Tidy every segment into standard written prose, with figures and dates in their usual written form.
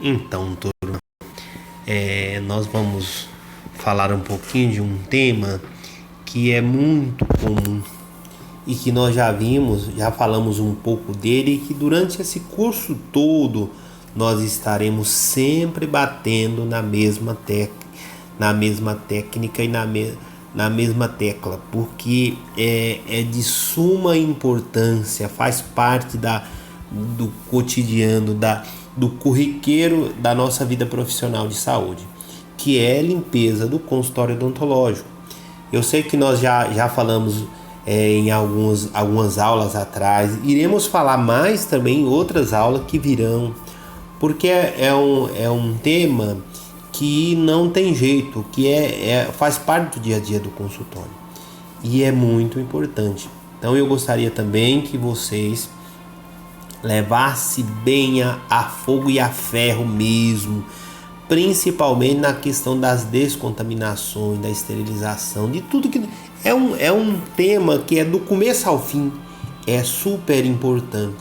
Então, turma, nós vamos falar um pouquinho de um tema que é muito comum e que nós já falamos um pouco dele, e que durante esse curso todo nós estaremos sempre batendo na mesma técnica e na mesma tecla, porque é de suma importância, faz parte do cotidiano, do corriqueiro da nossa vida profissional de saúde, que é a limpeza do consultório odontológico. Eu sei que nós já falamos em algumas aulas atrás, iremos falar mais também em outras aulas que virão, porque é um tema que não tem jeito, que faz parte do dia a dia do consultório e é muito importante. Então eu gostaria também que vocês levassem bem a fogo e a ferro mesmo, principalmente na questão das descontaminações, da esterilização, de tudo que é um tema que é do começo ao fim, é super importante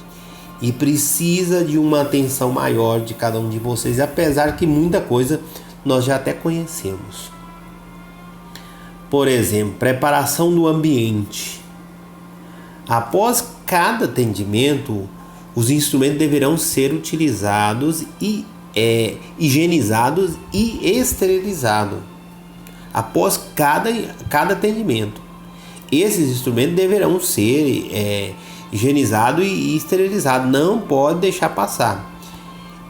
e precisa de uma atenção maior de cada um de vocês, apesar que muita coisa nós já até conhecemos. Por exemplo, preparação do ambiente. Após cada atendimento, os instrumentos deverão ser utilizados e higienizados e esterilizados após cada atendimento. Esses instrumentos deverão ser higienizados e esterilizados, não pode deixar passar.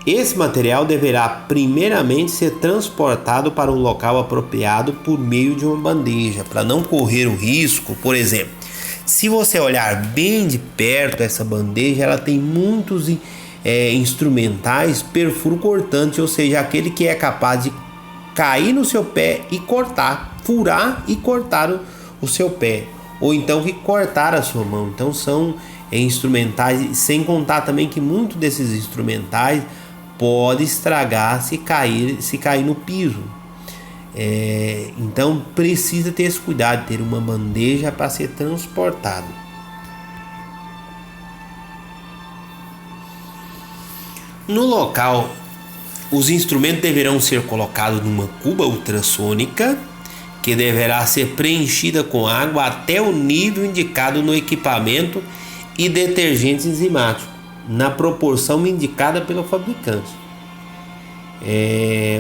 Esse material deverá primeiramente ser transportado para um local apropriado por meio de uma bandeja, para não correr o risco. Por exemplo, se você olhar bem de perto essa bandeja, ela tem muitos instrumentais perfuro cortante, ou seja, aquele que é capaz de cair no seu pé e cortar, furar e cortar o seu pé, ou então que cortar a sua mão. Então são instrumentais, sem contar também que muitos desses instrumentais pode estragar se cair no piso. Então precisa ter esse cuidado, ter uma bandeja para ser transportado. No local, os instrumentos deverão ser colocados numa cuba ultrassônica que deverá ser preenchida com água até o nível indicado no equipamento e detergentes enzimáticos, na proporção indicada pelo fabricante.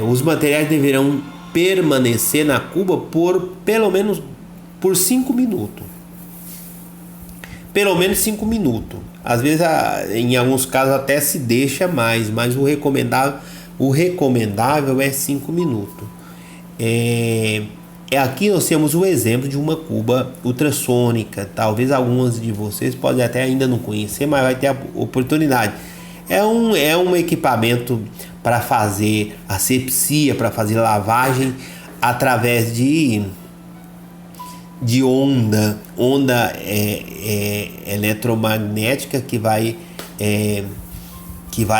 Os materiais deverão permanecer na cuba por pelo menos 5 minutos. Pelo menos 5 minutos. Às vezes, em alguns casos, até se deixa mais, mas o recomendável é 5 minutos. Aqui nós temos o exemplo de uma cuba ultrassônica. Talvez algumas de vocês podem até ainda não conhecer, mas vai ter a oportunidade. É um equipamento para fazer asepsia, para fazer lavagem através de onda eletromagnética que vai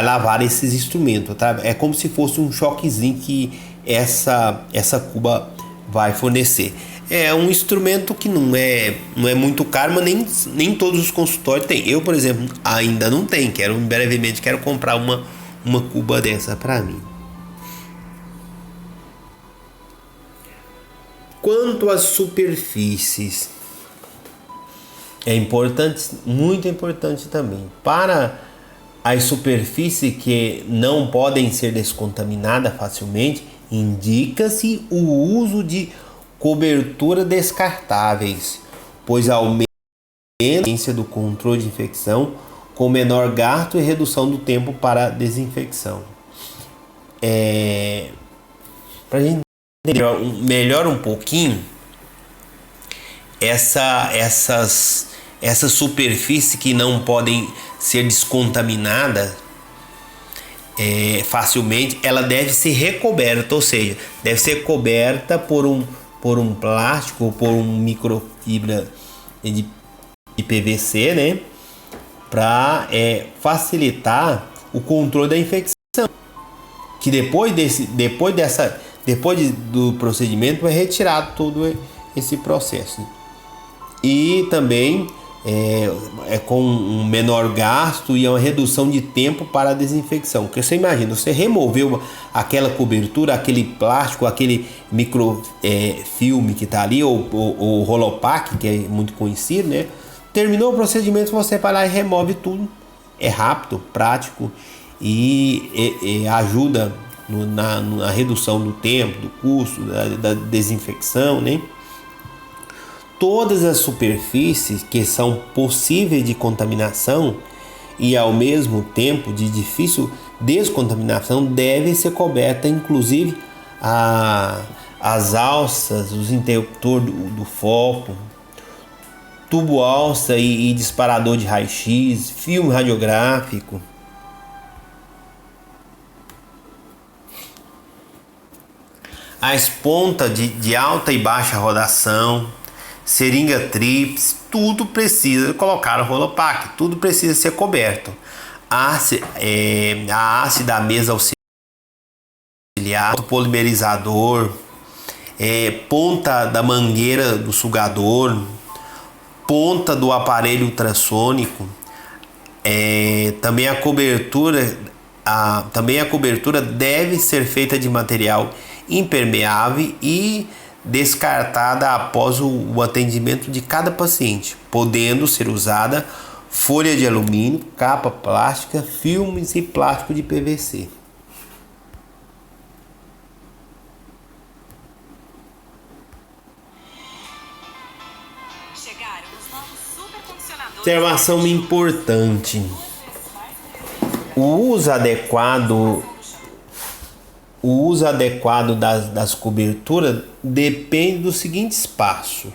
lavar esses instrumentos. É como se fosse um choquezinho que essa cuba vai fornecer. É um instrumento que não é muito caro, mas nem todos os consultórios têm. Eu, por exemplo, ainda não tenho. Brevemente quero comprar uma cuba dessa para mim. Quanto às superfícies, é importante, muito importante também. Para as superfícies que não podem ser descontaminadas facilmente, indica-se o uso de cobertura descartáveis, pois aumenta a eficiência do controle de infecção com menor gasto e redução do tempo para desinfecção. Para a gente entender melhor um pouquinho essas superfícies que não podem ser descontaminadas facilmente, ela deve ser recoberta, ou seja, deve ser coberta por um plástico ou por um microfibra de PVC, né, para facilitar o controle da infecção, que depois do procedimento é retirado todo esse processo. E também com um menor gasto e uma redução de tempo para a desinfecção. Porque você imagina, você removeu aquela cobertura, aquele plástico, aquele microfilme que está ali, ou o Rolopac, que é muito conhecido, né? Terminou o procedimento, você vai lá e remove tudo. É rápido, prático e ajuda na redução do tempo, do custo, da desinfecção, né? Todas as superfícies que são possíveis de contaminação e ao mesmo tempo de difícil descontaminação devem ser cobertas, inclusive as alças, os interruptores do foco, tubo alça e disparador de raio-x, filme radiográfico. As pontas de alta e baixa rodação, seringa tríplice, tudo precisa colocar o Rolopac, tudo precisa ser coberto. A haste da mesa auxiliar, o polimerizador, ponta da mangueira do sugador, ponta do aparelho ultrassônico, também a cobertura deve ser feita de material impermeável e descartada após o atendimento de cada paciente, podendo ser usada folha de alumínio, capa plástica, filmes e plástico de PVC. Observação importante: o uso adequado das coberturas depende dos seguintes passos: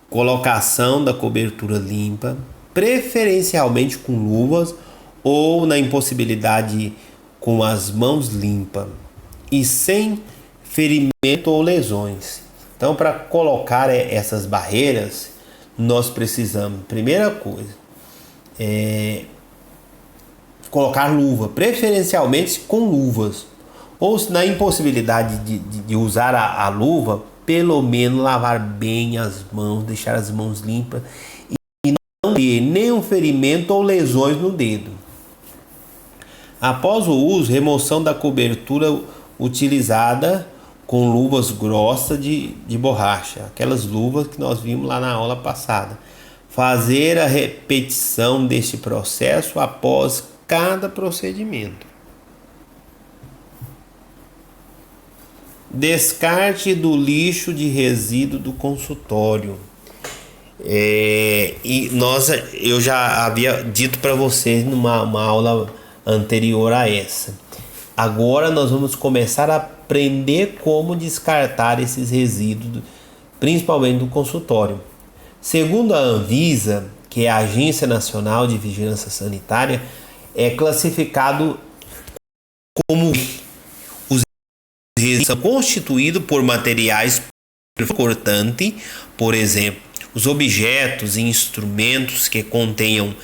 colocação da cobertura limpa, preferencialmente com luvas ou, na impossibilidade, com as mãos limpas e sem ferimento ou lesões. Então, para colocar essas barreiras, nós precisamos, primeira coisa, colocar luva, preferencialmente com luvas. Ou, na impossibilidade de usar a luva, pelo menos lavar bem as mãos, deixar as mãos limpas e não ter nenhum ferimento ou lesões no dedo. Após o uso, remoção da cobertura utilizada com luvas grossas de borracha, aquelas luvas que nós vimos lá na aula passada. Fazer a repetição deste processo após cada procedimento. Descarte do lixo de resíduo do consultório. Eu já havia dito para vocês numa aula anterior a essa. Agora nós vamos começar a aprender como descartar esses resíduos, principalmente do consultório. Segundo a Anvisa, que é a Agência Nacional de Vigilância Sanitária, é classificado como os resíduos são constituídos por materiais cortantes, por exemplo, os objetos e instrumentos que contenham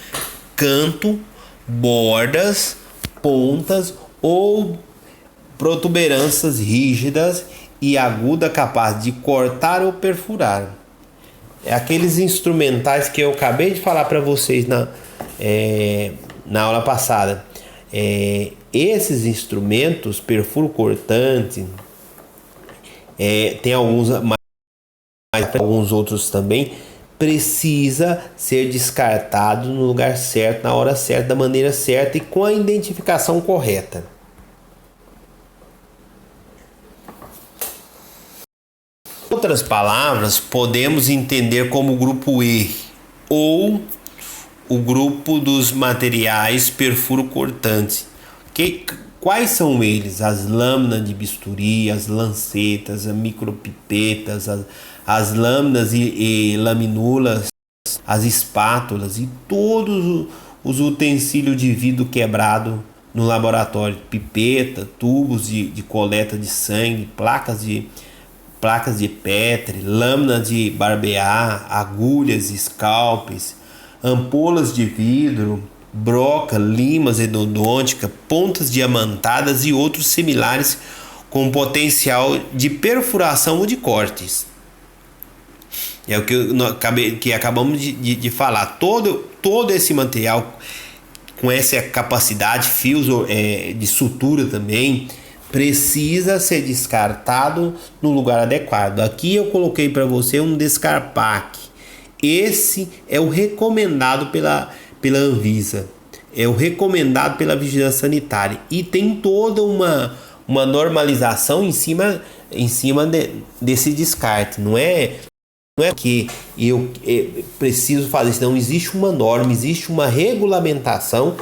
canto, bordas, pontas ou protuberâncias rígidas e agudas capazes de cortar ou perfurar. Aqueles instrumentais que eu acabei de falar para vocês na aula passada. Esses instrumentos, perfuro cortante, tem alguns outros também, precisa ser descartado no lugar certo, na hora certa, da maneira certa e com a identificação correta. Em outras palavras, podemos entender como o grupo E ou o grupo dos materiais perfuro cortantes. Quais são eles? As lâminas de bisturi, as lancetas, as micropipetas, as lâminas e laminulas, as espátulas e todos os utensílios de vidro quebrado no laboratório, pipeta, tubos de coleta de sangue, placas de Petri, lâminas de barbear, agulhas, scalpes, ampolas de vidro, broca, limas endodônticas, pontas diamantadas e outros similares com potencial de perfuração ou de cortes. É o que acabamos de falar. Todo esse material com essa capacidade, fios de sutura também, precisa ser descartado no lugar adequado. Aqui eu coloquei para você um Descarpac. Esse é o recomendado pela Anvisa, é o recomendado pela Vigilância Sanitária e tem toda uma normalização em cima desse descarte. Não é que eu preciso fazer isso, não. Existe uma norma, existe uma regulamentação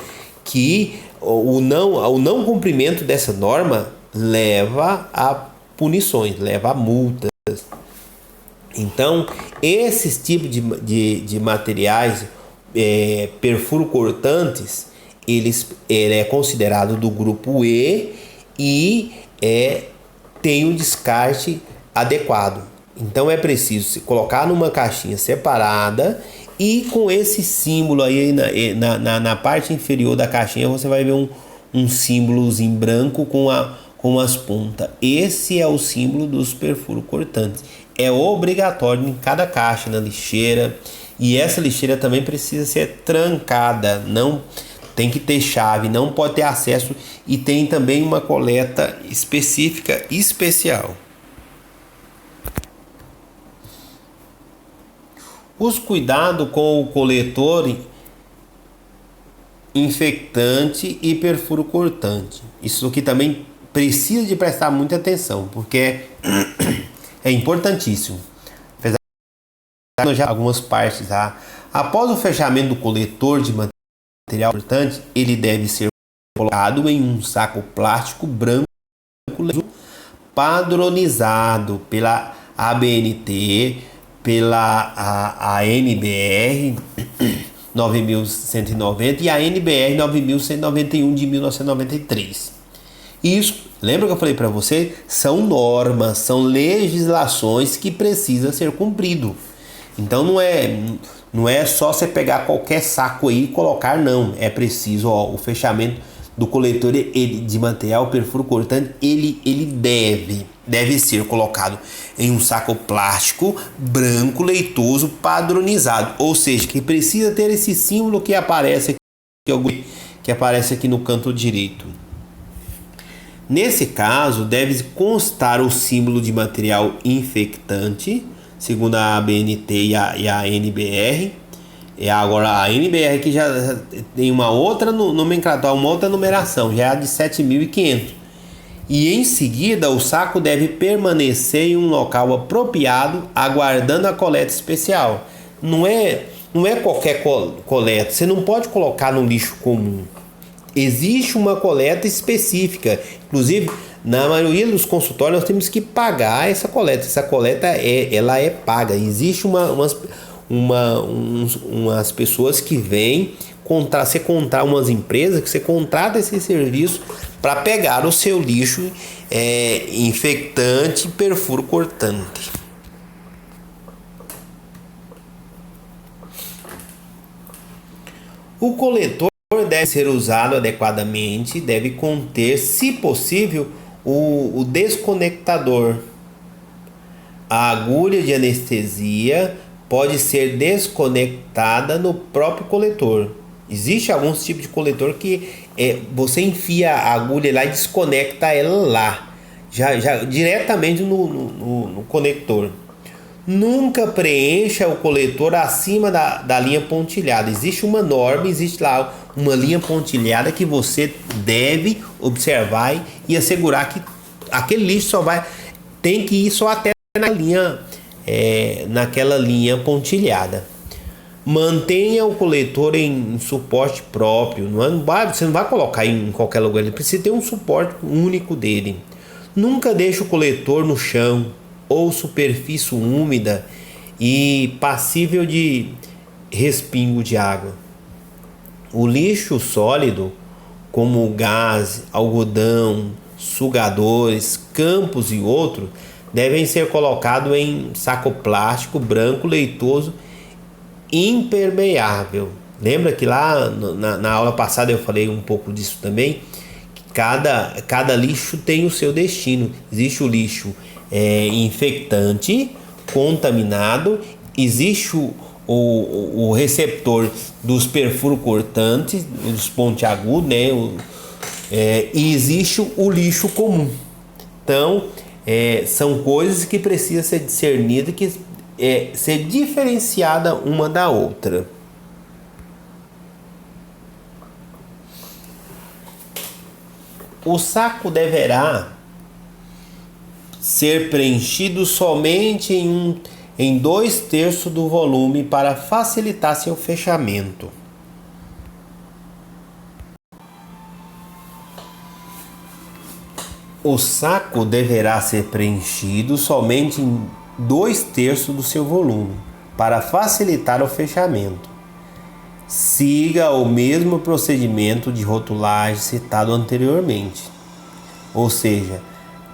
que o não cumprimento dessa norma leva a punições, leva a multas. Então, esses tipos de materiais perfuro-cortantes, ele é considerado do grupo E e tem um descarte adequado. Então é preciso se colocar numa caixinha separada e com esse símbolo aí na parte inferior da caixinha você vai ver um símbolozinho branco com as pontas. Esse é o símbolo dos perfuro cortantes. É obrigatório em cada caixa, na lixeira. E essa lixeira também precisa ser trancada. Não tem que ter chave, não pode ter acesso. E tem também uma coleta específica, especial. Os cuidados com o coletor infectante e perfuro cortante. Isso aqui também precisa de prestar muita atenção, porque é importantíssimo. Apesar de já algumas partes lá, após o fechamento do coletor de material cortante, ele deve ser colocado em um saco plástico branco padronizado pela ABNT, pela ANBR 9190 e a NBR 9191 de 1993. Isso, lembra que eu falei para você? São normas, são legislações que precisam ser cumprido. Então não é só você pegar qualquer saco aí e colocar, não. É preciso, o fechamento do coletor de material perfuro cortante, ele deve ser colocado em um saco plástico branco leitoso padronizado, ou seja, que precisa ter esse símbolo que aparece aqui no canto direito. Nesse caso, deve constar o símbolo de material infectante, segundo a ABNT e a NBR. Agora a NBR que já tem uma outra nomenclatura, uma outra numeração, já é a de 7.500. E em seguida o saco deve permanecer em um local apropriado, aguardando a coleta especial. Não é qualquer coleta, você não pode colocar no lixo comum. Existe uma coleta específica. Inclusive, na maioria dos consultórios nós temos que pagar essa coleta. Essa coleta ela é paga. Existe umas pessoas que vêm umas empresas que você contrata esse serviço para pegar o seu lixo infectante, perfuro cortante. O coletor deve ser usado adequadamente, deve conter, se possível, o desconectador. A agulha de anestesia pode ser desconectada no próprio coletor. Existe alguns tipos de coletor que você enfia a agulha lá e desconecta ela lá, já diretamente no conector. Nunca preencha o coletor acima da linha pontilhada. Existe uma norma, existe lá uma linha pontilhada que você deve observar e assegurar que aquele lixo tem que ir só até naquela linha pontilhada. Mantenha o coletor em suporte próprio. Você não vai colocar em qualquer lugar, ele precisa ter um suporte único dele. Nunca deixe o coletor no chão ou superfície úmida e passível de respingo de água. O lixo sólido, como gás, algodão, sugadores, campos e outros, devem ser colocados em saco plástico branco leitoso impermeável. Lembra que lá na aula passada eu falei um pouco disso também? Que cada lixo tem o seu destino. Existe o lixo infectante, contaminado existe o receptor dos perfuro cortantes, dos pontiagudos, né? E existe o lixo comum. Então, são coisas que precisam ser discernidas, que ser diferenciada uma da outra. O saco deverá ser preenchido somente em 2/3 do volume para facilitar seu fechamento. O saco deverá ser preenchido somente em 2/3 do seu volume para facilitar o fechamento. Siga o mesmo procedimento de rotulagem citado anteriormente. Ou seja,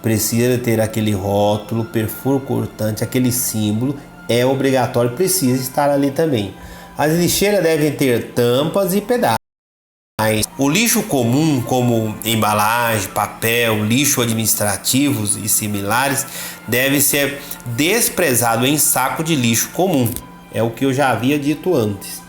precisa ter aquele rótulo, perfuro cortante, aquele símbolo, é obrigatório, precisa estar ali também. As lixeiras devem ter tampas e pedais. O lixo comum, como embalagem, papel, lixo administrativos e similares, deve ser desprezado em saco de lixo comum. É o que eu já havia dito antes.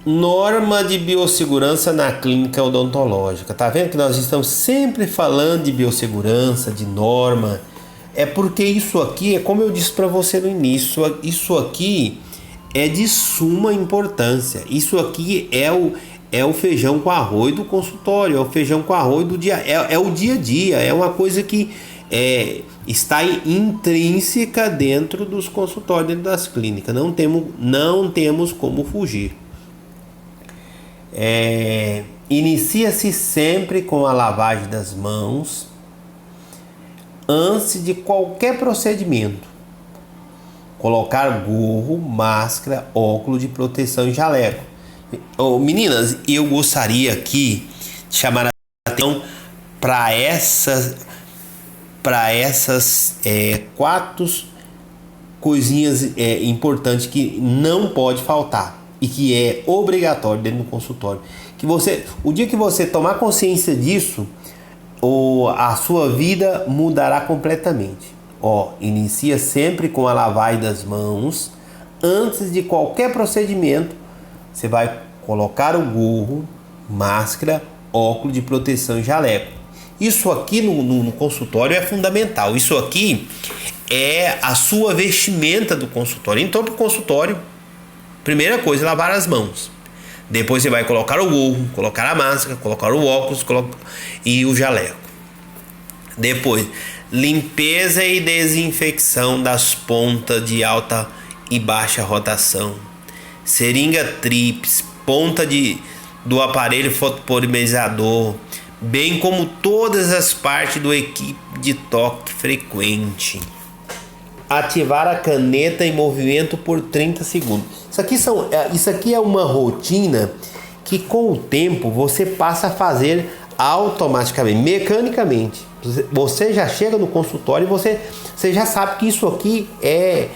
Norma de biossegurança na clínica odontológica. Tá vendo que nós estamos sempre falando de biossegurança, de norma? É porque isso aqui, é como eu disse para você no início, isso aqui é de suma importância. Isso aqui é o feijão com arroz do consultório, é o feijão com arroz do dia, é o dia a dia, é uma coisa que está intrínseca dentro dos consultórios, dentro das clínicas. Não temos como fugir. Inicia-se sempre com a lavagem das mãos antes de qualquer procedimento. Colocar gorro, máscara, óculos de proteção e jaleco. Meninas, eu gostaria aqui de chamar a atenção para essas 4 coisinhas importantes que não pode faltar e que é obrigatório dentro do consultório. O dia que você tomar consciência disso, a sua vida mudará completamente. Inicia sempre com a lavagem das mãos. Antes de qualquer procedimento, você vai colocar o gorro, máscara, óculos de proteção e jaleco. Isso aqui no consultório é fundamental. Isso aqui é a sua vestimenta do consultório. Então, para o consultório, primeira coisa é lavar as mãos. Depois você vai colocar o gorro, colocar a máscara, colocar o óculos e o jaleco. Depois, limpeza e desinfecção das pontas de alta e baixa rotação. Seringa tríplice, ponta do aparelho fotopolimerizador, bem como todas as partes do equipe de toque frequente. Ativar a caneta em movimento por 30 segundos. Isso aqui é uma rotina que com o tempo você passa a fazer automaticamente, mecanicamente. Você já chega no consultório e você já sabe que isso aqui é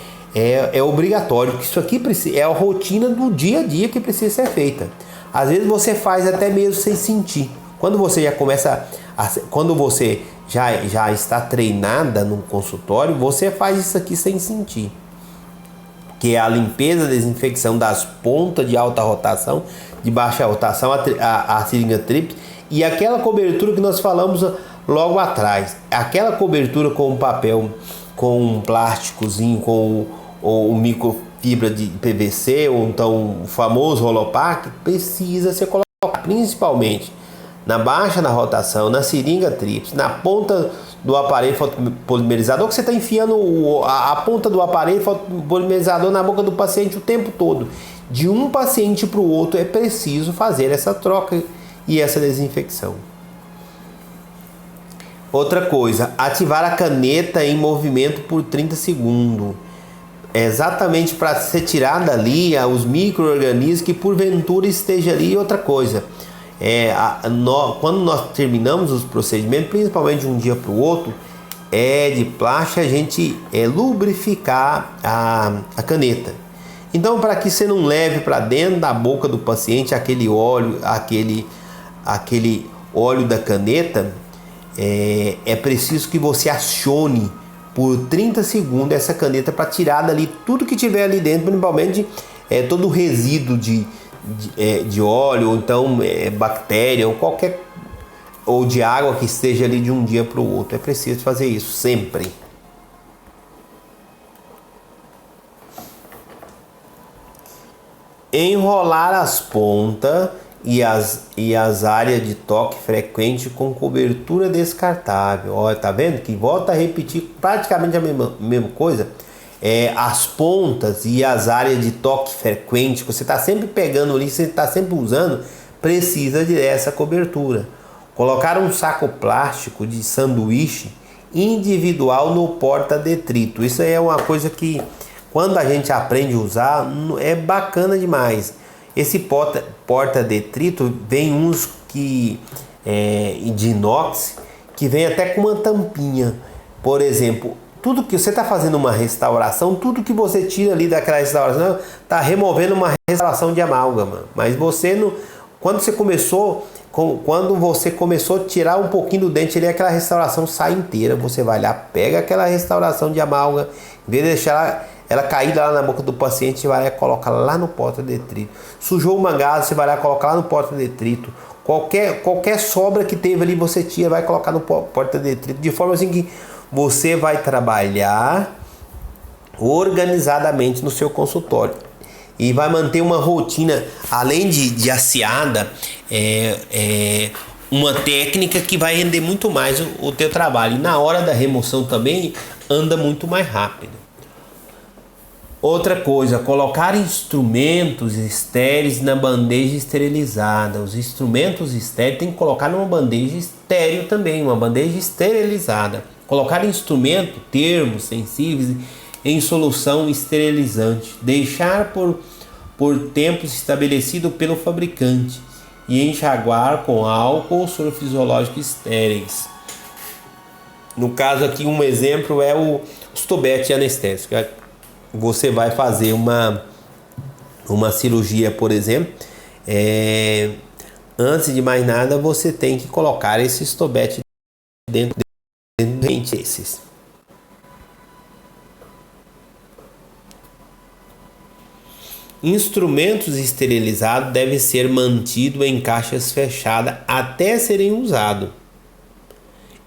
obrigatório, que isso aqui é a rotina do dia a dia que precisa ser feita. Às vezes você faz até mesmo sem sentir. Quando você já começa, quando você já está treinada no consultório, você faz isso aqui sem sentir. Que é a limpeza, desinfecção das pontas de alta rotação, de baixa rotação, a seringa tríplice e aquela cobertura que nós falamos logo atrás. Aquela cobertura com papel, com um plásticozinho, com o microfibra de PVC, ou então o famoso Rolopac, precisa ser colocado principalmente na baixa da rotação, na seringa tríplice, na ponta do aparelho fotopolimerizador, que você está enfiando a ponta do aparelho fotopolimerizador na boca do paciente o tempo todo. De um paciente para o outro é preciso fazer essa troca e essa desinfecção. Outra coisa, ativar a caneta em movimento por 30 segundos. Exatamente para ser tirada dali os micro-organismos que porventura esteja ali. E outra coisa, quando nós terminamos os procedimentos, principalmente de um dia para o outro, de plástico, a gente lubrificar a caneta. Então, para que você não leve para dentro da boca do paciente aquele óleo da caneta, é preciso que você acione por 30 segundos essa caneta para tirar dali tudo que tiver ali dentro, principalmente todo o resíduo de óleo, ou então bactéria, ou de água que esteja ali de um dia para o outro. É preciso fazer isso sempre. Enrolar as pontas e as áreas de toque frequente com cobertura descartável. Olha, tá vendo? Que volta a repetir praticamente a mesma coisa. As pontas e as áreas de toque frequente, que você está sempre pegando ali, você está sempre usando, precisa dessa cobertura. Colocar um saco plástico de sanduíche individual no porta-detrito. Isso aí é uma coisa que, quando a gente aprende a usar, é bacana demais. Esse porta-detrito vem uns de inox, que vem até com uma tampinha. Por exemplo, tudo que você está fazendo uma restauração, tudo que você tira ali daquela restauração, está removendo uma restauração de amálgama. Mas você não, quando você começou a tirar um pouquinho do dente, ali, aquela restauração sai inteira. Você vai lá, pega aquela restauração de amálgama, em vez de deixar ela cair lá na boca do paciente, você vai lá e coloca lá no porta-detrito. Sujou uma gás, você vai lá e coloca lá no porta-detrito. Qualquer sobra que teve ali, você tira, vai colocar no porta-detrito, de forma assim que você vai trabalhar organizadamente no seu consultório e vai manter uma rotina, além de aciada, uma técnica que vai render muito mais o teu trabalho. E na hora da remoção também anda muito mais rápido. Outra coisa, colocar instrumentos estéreis na bandeja esterilizada. Os instrumentos estéreis tem que colocar numa bandeja estéril também, uma bandeja esterilizada. Colocar instrumento, termos sensíveis em solução esterilizante. Deixar por tempos estabelecido pelo fabricante e enxaguar com álcool ou soro fisiológico estéreis. No caso aqui, um exemplo é os tobetes anestésicos. Você vai fazer uma cirurgia, por exemplo, antes de mais nada você tem que colocar esses tobetes dentro esses. Instrumentos esterilizados devem ser mantidos em caixas fechadas até serem usados.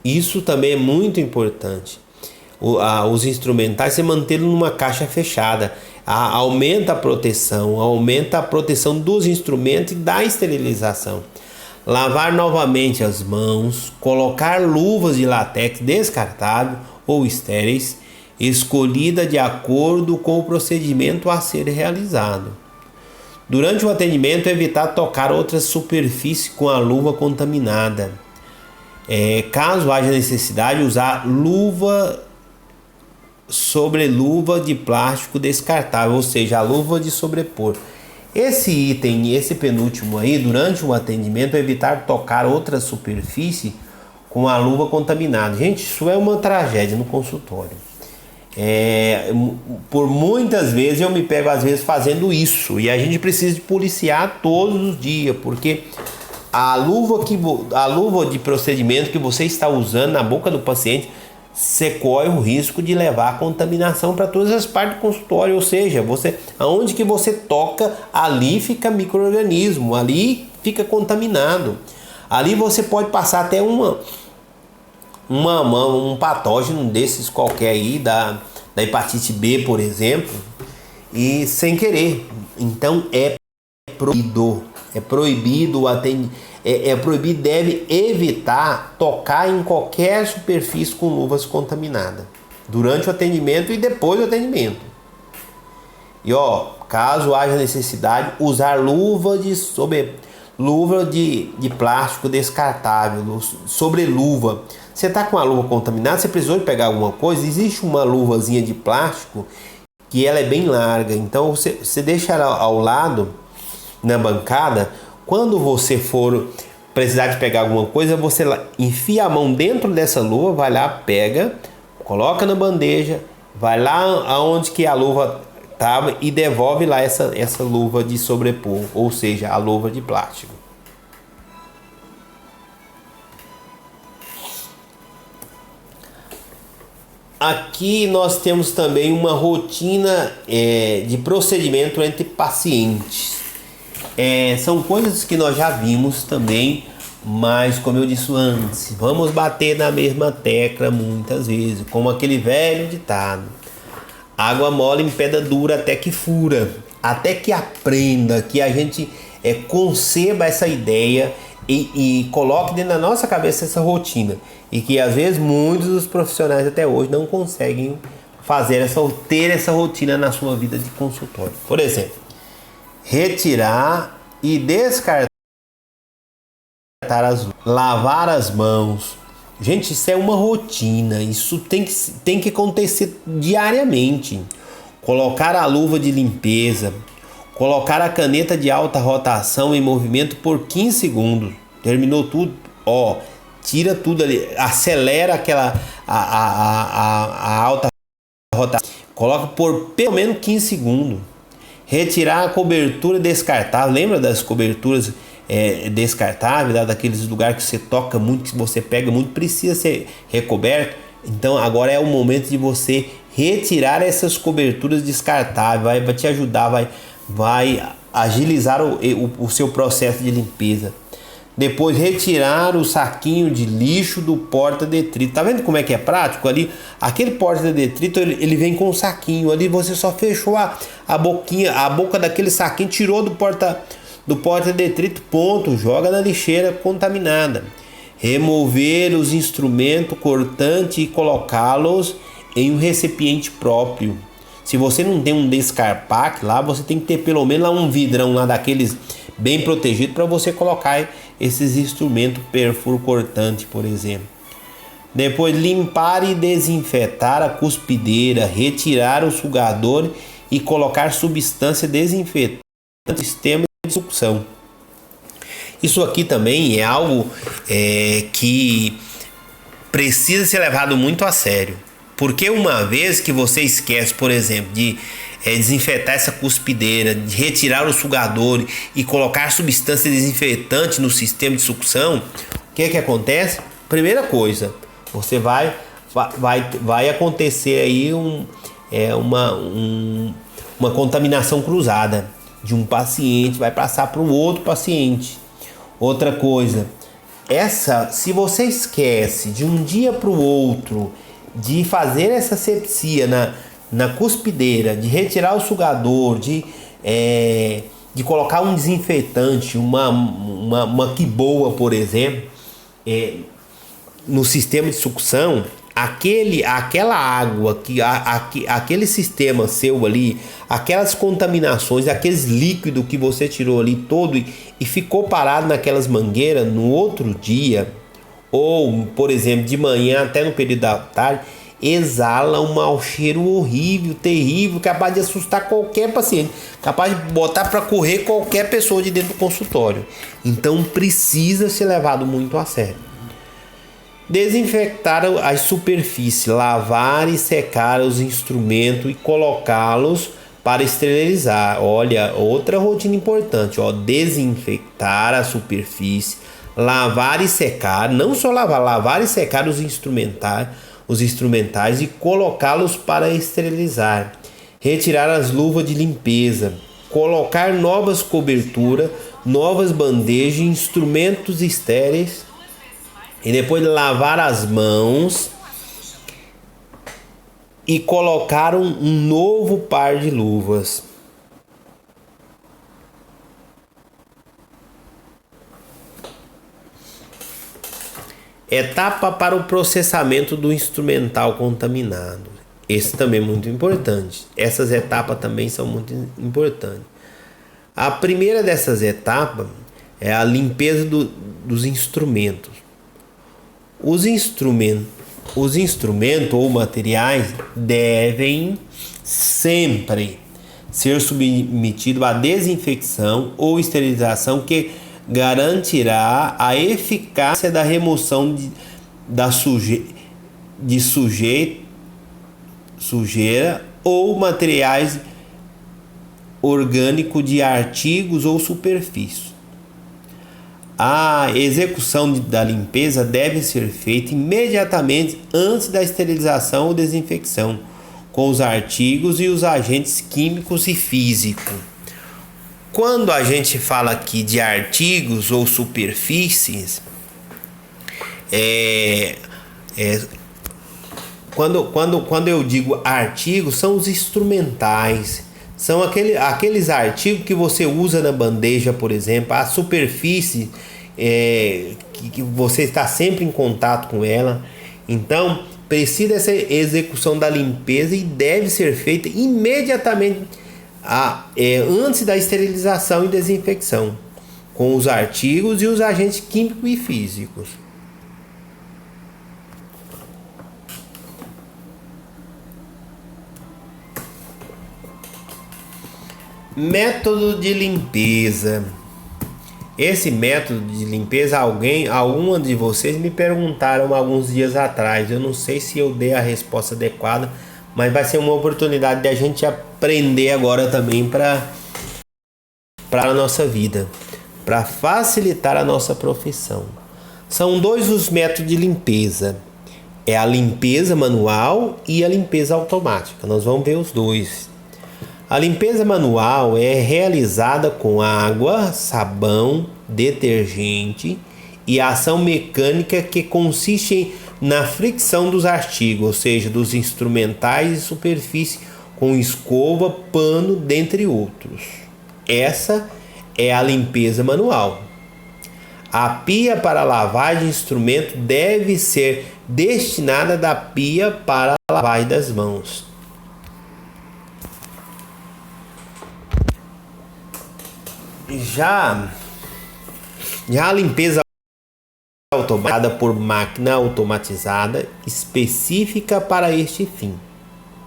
Isso também é muito importante. Os instrumentais, você mantê-los numa caixa fechada, aumenta a proteção dos instrumentos e da esterilização. Lavar novamente as mãos, colocar luvas de látex descartável ou estéreis, escolhida de acordo com o procedimento a ser realizado. Durante o atendimento, evitar tocar outras superfícies com a luva contaminada. Caso haja necessidade, usar luva sobre luva de plástico descartável, ou seja, a luva de sobrepor. Esse item, esse penúltimo aí, durante o atendimento, evitar tocar outra superfície com a luva contaminada. Gente, isso é uma tragédia no consultório. Por muitas vezes eu me pego às vezes fazendo isso, e a gente precisa de policiar todos os dias, porque a luva de procedimento que você está usando na boca do paciente, você corre o risco de levar a contaminação para todas as partes do consultório, ou seja, aonde que você toca, ali fica micro-organismo, ali fica contaminado. Ali você pode passar até um patógeno desses qualquer aí, da hepatite B, por exemplo, e sem querer. Então é proibido deve evitar tocar em qualquer superfície com luvas contaminadas durante o atendimento e depois do atendimento. E caso haja necessidade, usar luva de plástico descartável, sobre luva. Você está com a luva contaminada, você precisou de pegar alguma coisa, existe uma luvazinha de plástico que ela é bem larga, então você deixa ela ao lado na bancada. Quando você for precisar de pegar alguma coisa, você enfia a mão dentro dessa luva, vai lá, pega, coloca na bandeja, vai lá aonde que a luva estava e devolve lá essa luva de sobrepor, ou seja, a luva de plástico. Aqui nós temos também uma rotina de procedimento entre pacientes. São coisas que nós já vimos também, mas como eu disse antes, vamos bater na mesma tecla muitas vezes, como aquele velho ditado: água mole em pedra dura até que fura. Até que aprenda, que a gente conceba essa ideia e coloque dentro da nossa cabeça essa rotina. E que às vezes muitos dos profissionais até hoje não conseguem ter essa rotina na sua vida de consultório. Por exemplo, retirar e descartar lavar as mãos. Gente, isso é uma rotina, isso tem que acontecer diariamente. Colocar a luva de limpeza, colocar a caneta de alta rotação em movimento por 15 segundos. Terminou tudo, tira tudo ali, acelera a alta rotação, coloca por pelo menos 15 segundos. Retirar a cobertura descartável, lembra das coberturas descartáveis, daqueles lugares que você toca muito, que você pega muito, precisa ser recoberto. Então agora é o momento de você retirar essas coberturas descartáveis, vai te ajudar, vai agilizar o seu processo de limpeza. Depois, retirar o saquinho de lixo do porta-detrito. Tá vendo como é que é prático ali? Aquele porta-detrito, ele vem com um saquinho ali, você só fechou a boca daquele saquinho, tirou do porta-detrito, ponto, joga na lixeira contaminada. Remover os instrumentos cortantes e colocá-los em um recipiente próprio. Se você não tem um descarpac lá, você tem que ter pelo menos lá um vidrão lá daqueles bem protegido para você colocar esses instrumentos perfuro cortante, por exemplo. Depois, limpar e desinfetar a cuspideira, retirar o sugador e colocar substância desinfetante no sistema de sucção. Isso aqui também é algo que precisa ser levado muito a sério. Porque uma vez que você esquece, por exemplo, de desinfetar essa cuspideira, de retirar o sugador e colocar substância desinfetante no sistema de sucção, o que acontece? Primeira coisa, você vai acontecer aí uma contaminação cruzada de um paciente, vai passar para o outro paciente. Outra coisa, se você esquece de um dia para o outro de fazer essa asepsia na cuspideira, de retirar o sugador, de colocar um desinfetante, uma quiboa, por exemplo, no sistema de sucção, aquela água, aquele sistema seu ali, aquelas contaminações, aqueles líquidos que você tirou ali todo e ficou parado naquelas mangueiras no outro dia, ou, por exemplo, de manhã até no período da tarde, exala um mau cheiro horrível, terrível, capaz de assustar qualquer paciente, capaz de botar para correr qualquer pessoa de dentro do consultório. Então precisa ser levado muito a sério. Desinfectar as superfícies, lavar e secar os instrumentos e colocá-los para esterilizar. Olha, outra rotina importante, desinfectar a superfície, lavar e secar, não só lavar e secar os instrumentais e colocá-los para esterilizar. Retirar as luvas de limpeza, colocar novas coberturas, novas bandejas, instrumentos estéreis e depois lavar as mãos e colocar um novo par de luvas. Etapa para o processamento do instrumental contaminado. Esse também é muito importante. Essas etapas também são muito importantes. A primeira dessas etapas é a limpeza dos instrumentos. Os instrumentos ou materiais devem sempre ser submetidos à desinfecção ou esterilização que garantirá a eficácia da remoção de sujeira ou materiais orgânicos de artigos ou superfícies. A execução da limpeza deve ser feita imediatamente antes da esterilização ou desinfecção, com os artigos e os agentes químicos e físicos. Quando a gente fala aqui de artigos ou superfícies, quando eu digo artigos, são os instrumentais, são aqueles artigos que você usa na bandeja, por exemplo, a superfície que você está sempre em contato com ela. Então, precisa essa execução da limpeza e deve ser feita imediatamente antes da esterilização e desinfecção, com os artigos e os agentes químicos e físicos. Método de limpeza. Esse método de limpeza, alguma de vocês me perguntaram alguns dias atrás. Eu não sei se eu dei a resposta adequada, mas vai ser uma oportunidade de a gente aprender agora também para a nossa vida, para facilitar a nossa profissão. São dois os métodos de limpeza. É a limpeza manual e a limpeza automática. Nós vamos ver os dois. A limpeza manual é realizada com água, sabão, detergente e ação mecânica que consiste na fricção dos artigos, ou seja, dos instrumentais e superfície com escova, pano, dentre outros. Essa é a limpeza manual. A pia para lavagem de instrumento deve ser destinada da pia para a lavagem das mãos. Já a limpeza automatizada por máquina automatizada específica para este fim.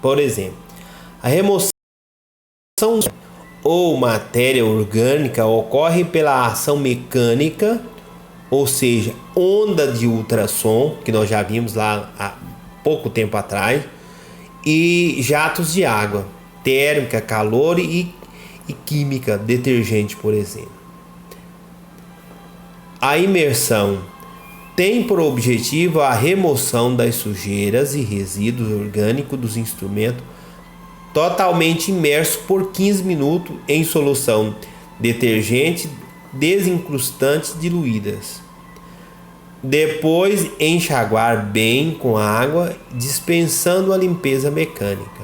Por exemplo, a remoção ou matéria orgânica ocorre pela ação mecânica, ou seja, onda de ultrassom, que nós já vimos lá há pouco tempo atrás, e jatos de água, térmica, calor e química, detergente, por exemplo. A imersão tem por objetivo a remoção das sujeiras e resíduos orgânicos dos instrumentos totalmente imerso por 15 minutos em solução detergente desincrustante diluídas. Depois enxaguar bem com água, dispensando a limpeza mecânica.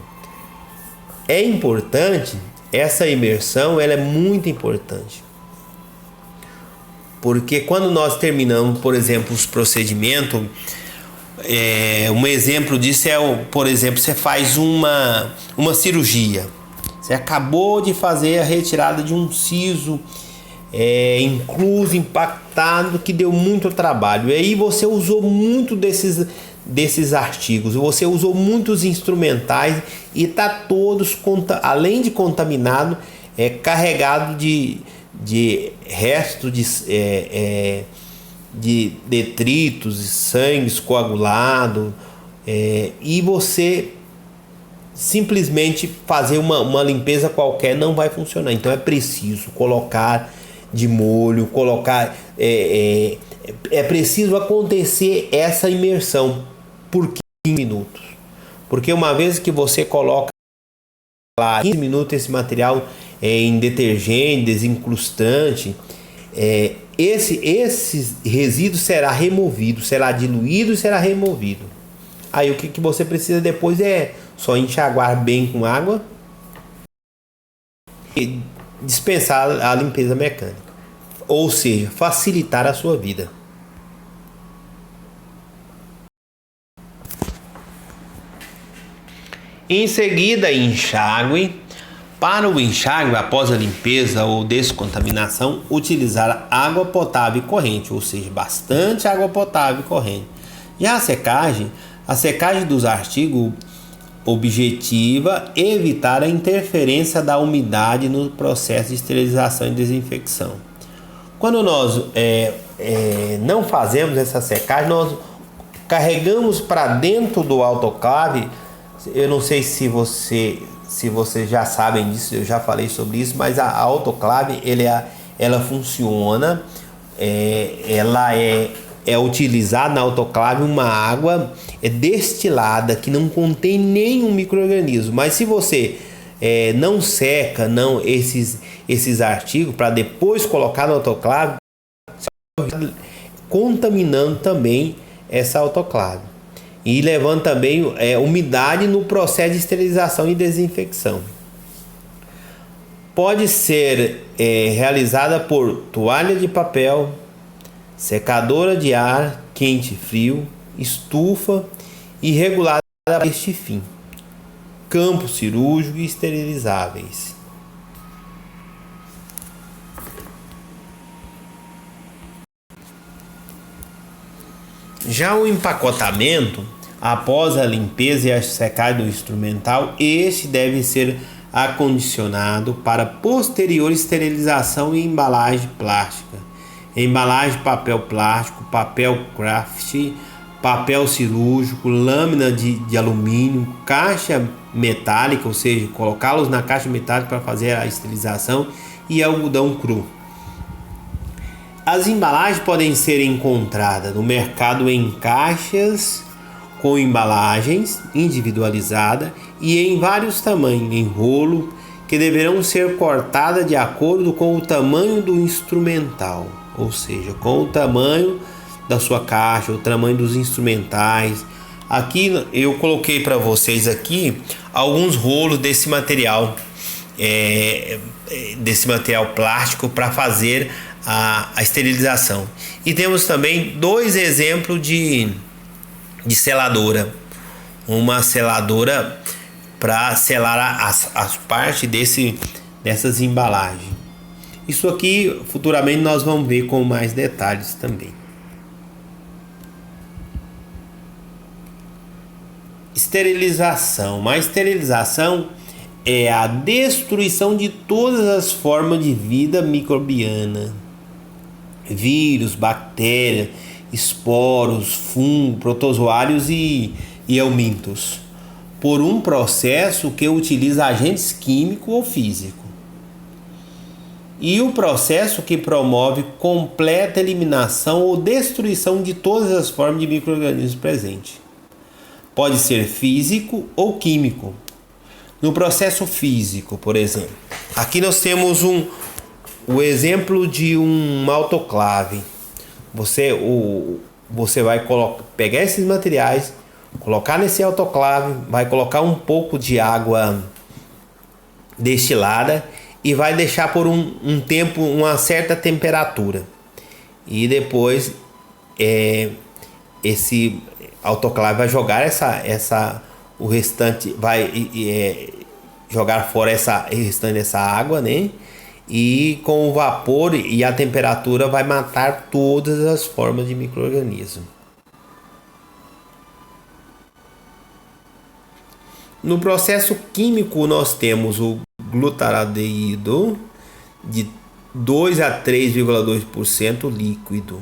É importante essa imersão, ela é muito importante. Porque quando nós terminamos, por exemplo, os procedimentos, um exemplo disso por exemplo, você faz uma cirurgia. Você acabou de fazer a retirada de um siso incluso, impactado, que deu muito trabalho. E aí você usou muito desses artigos, você usou muitos instrumentais e está todos, além de contaminado, carregado de restos de detritos e sangue coagulado, e você simplesmente fazer uma limpeza qualquer não vai funcionar. Então é preciso colocar de molho, é preciso acontecer essa imersão por 15 minutos, porque uma vez que você coloca lá 15 minutos esse material em detergente, desincrustante, esse resíduo será removido, será diluído e será removido. Aí o que você precisa depois é só enxaguar bem com água e dispensar a limpeza mecânica, ou seja, facilitar a sua vida. Em seguida, enxágue. Para o enxágue, após a limpeza ou descontaminação, utilizar água potável e corrente, ou seja, bastante água potável e corrente. Já a secagem dos artigos objetiva evitar a interferência da umidade no processo de esterilização e desinfecção. Quando nós não fazemos essa secagem, nós carregamos para dentro do autoclave. Eu não sei se vocês já sabem disso, eu já falei sobre isso, mas a autoclave ela funciona ela é utilizada na autoclave uma água destilada que não contém nenhum micro-organismo. Mas se você não seca esses artigos para depois colocar na autoclave, contaminando também essa autoclave e levando também umidade no processo de esterilização e desinfecção. Pode ser realizada por toalha de papel, secadora de ar quente e frio, estufa e regulada para este fim. Campo cirúrgico e esterilizáveis. Já o empacotamento, após a limpeza e a secagem do instrumental, este deve ser acondicionado para posterior esterilização em embalagem plástica, embalagem de papel plástico, papel craft, papel cirúrgico, lâmina de alumínio, caixa metálica, ou seja, colocá-los na caixa metálica para fazer a esterilização, e algodão cru. As embalagens podem ser encontradas no mercado em caixas com embalagens individualizadas e em vários tamanhos, em rolo, que deverão ser cortadas de acordo com o tamanho do instrumental, ou seja, com o tamanho da sua caixa, o tamanho dos instrumentais. Aqui eu coloquei para vocês aqui alguns rolos desse material plástico para fazer a esterilização. E temos também dois exemplos de seladora. Uma seladora para selar as partes dessas embalagens. Isso aqui futuramente nós vamos ver com mais detalhes também. Esterilização. A esterilização é a destruição de todas as formas de vida microbiana, vírus, bactérias, esporos, fungos, protozoários e helmintos, por um processo que utiliza agentes químicos ou físicos. E o processo que promove completa eliminação ou destruição de todas as formas de micro-organismos presentes. Pode ser físico ou químico. No processo físico, por exemplo, aqui nós temos o exemplo de uma autoclave. Você vai pegar esses materiais, colocar nesse autoclave, vai colocar um pouco de água destilada e vai deixar por um tempo, uma certa temperatura. E depois esse autoclave vai jogar o restante, vai jogar fora o restante dessa água, né? E com o vapor e a temperatura vai matar todas as formas de micro-organismo. No processo químico nós temos o glutaraldeído de 2 a 3,2% líquido.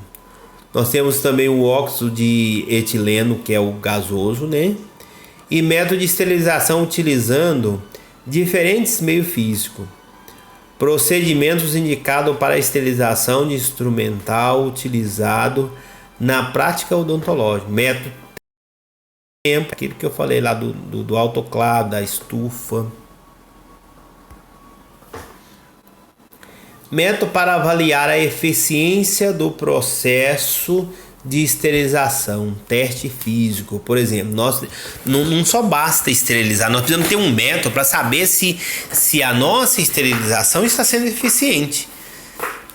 Nós temos também o óxido de etileno, que é o gasoso, né? E método de esterilização utilizando diferentes meios físicos. Procedimentos indicados para a esterilização de instrumental utilizado na prática odontológica. Método tempo, aquilo que eu falei lá do autoclave, da estufa. Método para avaliar a eficiência do processo de esterilização, teste físico, por exemplo. Nós não só basta esterilizar, nós precisamos ter um método para saber se a nossa esterilização está sendo eficiente.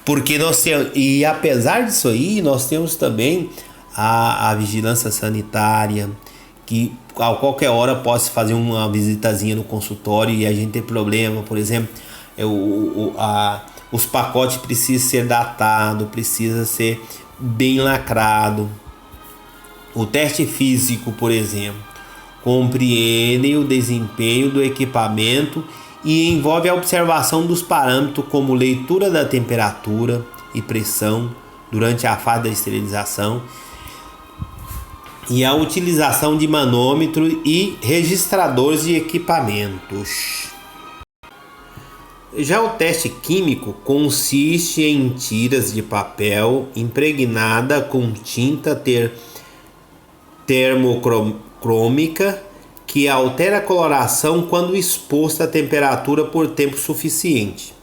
Porque e apesar disso aí, nós temos também a vigilância sanitária, que a qualquer hora pode fazer uma visitazinha no consultório e a gente tem problema, por exemplo, os pacotes precisam ser datados, precisa ser bem lacrado. O teste físico, por exemplo, compreende o desempenho do equipamento e envolve a observação dos parâmetros como leitura da temperatura e pressão durante a fase da esterilização e a utilização de manômetro e registradores de equipamentos. Já o teste químico consiste em tiras de papel impregnada com tinta termocrômica que altera a coloração quando exposta à temperatura por tempo suficiente.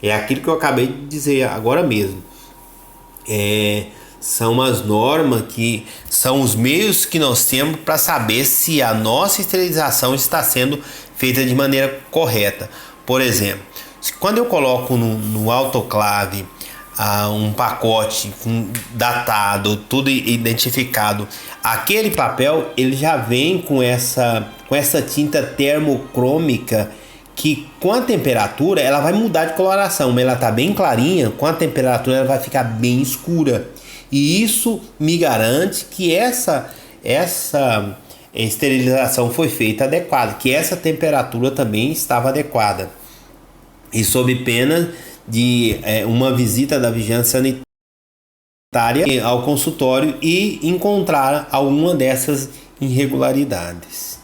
É aquilo que eu acabei de dizer agora mesmo. São as normas que são os meios que nós temos para saber se a nossa esterilização está sendo feita de maneira correta. Por exemplo, quando eu coloco no autoclave um pacote datado, tudo identificado, aquele papel ele já vem com essa tinta termocrômica que com a temperatura ela vai mudar de coloração, mas ela está bem clarinha, com a temperatura ela vai ficar bem escura. E isso me garante que essa esterilização foi feita adequada, que essa temperatura também estava adequada. E sob pena de uma visita da vigilância sanitária ao consultório e encontrar alguma dessas irregularidades.